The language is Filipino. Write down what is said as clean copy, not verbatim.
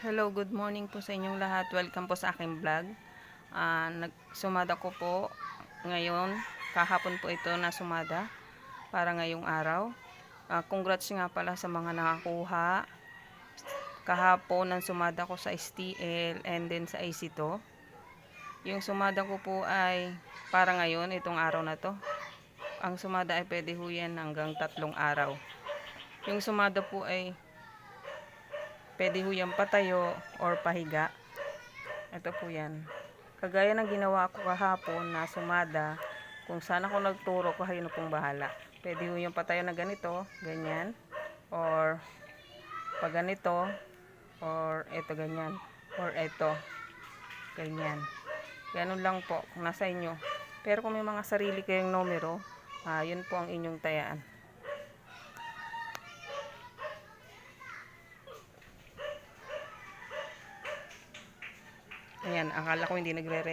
Hello, good morning po sa inyong lahat. Welcome po sa aking vlog. Sumada ko po ngayon. Kahapon po ito na sumada para ngayong araw. Congrats nga pala sa mga nakakuha. Kahapon ang sumada ko sa STL and then sa AC2. Yung sumada ko po ay para ngayon, itong araw na to. Ang sumada ay pwede ho yan hanggang 3 araw. Yung sumada po ay pwede ho yan patayo or pahiga. Ito po yan. Kagaya ng ginawa ko kahapon na sumada, kung saan ako nagturo, kayo na pong bahala. Pwede ho yung patayo na ganito, ganyan. Or pag ganito, or ito ganyan. Or ito, ganyan. Ganun lang po, nasa inyo. Pero kung may mga sarili kayong numero, yun po ang inyong tayaan. Ayan, akala ko hindi nagre-ready.